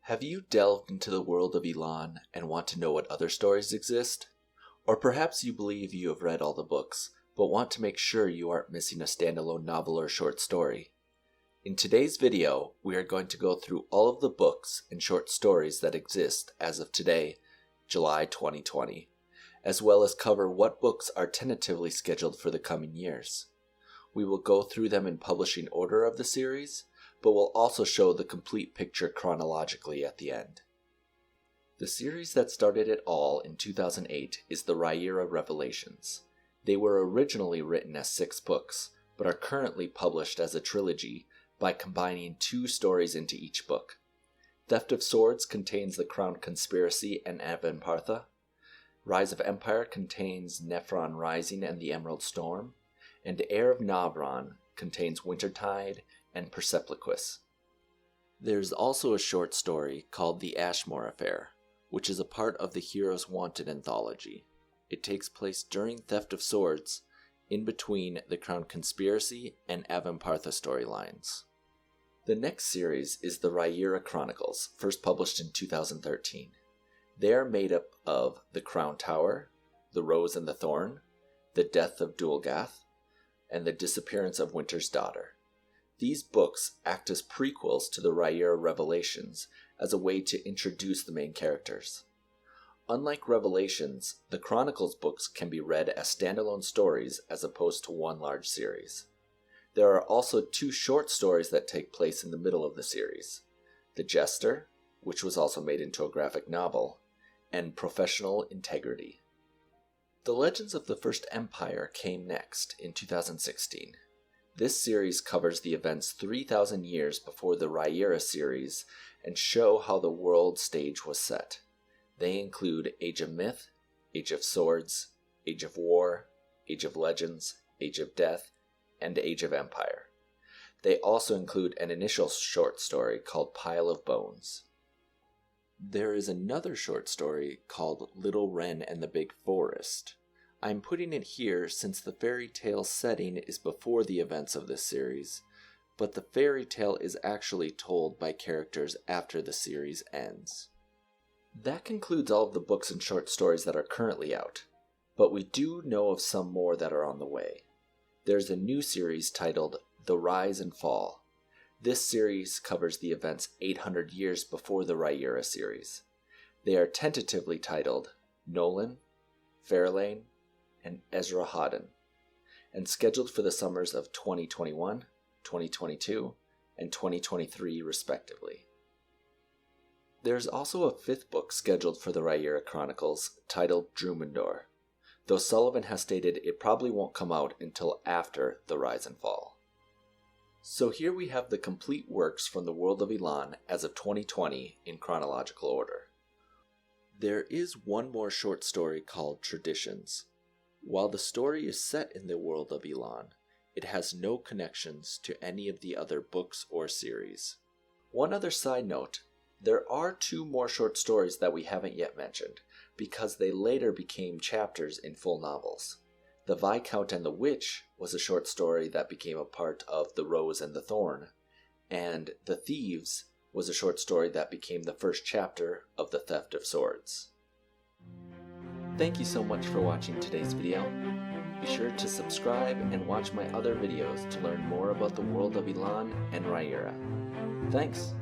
Have you delved into the world of Elan and want to know what other stories exist? Or perhaps you believe you have read all the books, but want to make sure you aren't missing a standalone novel or short story. In today's video, we are going to go through all of the books and short stories that exist as of today, July 2020, as well as cover what books are tentatively scheduled for the coming years. We will go through them in publishing order of the series, but we'll also show the complete picture chronologically at the end. The series that started it all in 2008 is the Rara Revelations. They were originally written as 6 books, but are currently published as a trilogy by combining 2 stories into each book. Theft of Swords contains the Crown Conspiracy and Avanpartha. Rise of Empire contains Nephron Rising and the Emerald Storm, and Heir of Navron contains Wintertide and Persepliquis. There's also a short story called The Ashmore Affair, which is a part of the Heroes Wanted anthology. It takes place during Theft of Swords, in between the Crown Conspiracy and Avanpartha storylines. The next series is the Rara Chronicles, first published in 2013. They are made up of The Crown Tower, The Rose and the Thorn, The Death of Dulgath, and The Disappearance of Winter's Daughter. These books act as prequels to the Rara Revelations as a way to introduce the main characters. Unlike Revelations, the Chronicles books can be read as standalone stories as opposed to one large series. There are also 2 short stories that take place in the middle of the series: The Jester, which was also made into a graphic novel, and Professional Integrity. The Legends of the First Empire came next in 2016. This series covers the events 3,000 years before the Riyria series and show how the world stage was set. They include Age of Myth, Age of Swords, Age of War, Age of Legends, Age of Death, and Age of Empire. They also include an initial short story called Pile of Bones. There is another short story called Little Wren and the Big Forest. I'm putting it here since the fairy tale setting is before the events of this series, but the fairy tale is actually told by characters after the series ends. That concludes all of the books and short stories that are currently out, but we do know of some more that are on the way. There's a new series titled The Rise and Fall. This series covers the events 800 years before the Riyria series. They are tentatively titled Nolan, Fairlane, and Ezra Hodden, and scheduled for the summers of 2021, 2022, and 2023 respectively. There's also a 5th book scheduled for the Rara Chronicles titled Drumendor, though Sullivan has stated it probably won't come out until after the Rise and Fall. So here we have the complete works from the World of Elan as of 2020 in chronological order. There is one more short story called Traditions. While the story is set in the World of Elan, it has no connections to any of the other books or series. One other side note, there are 2 more short stories that we haven't yet mentioned, because they later became chapters in full novels. The Viscount and the Witch was a short story that became a part of The Rose and the Thorn, and The Thieves was a short story that became the first chapter of The Theft of Swords. Thank you so much for watching today's video. Be sure to subscribe and watch my other videos to learn more about the World of Elan and Riyria. Thanks!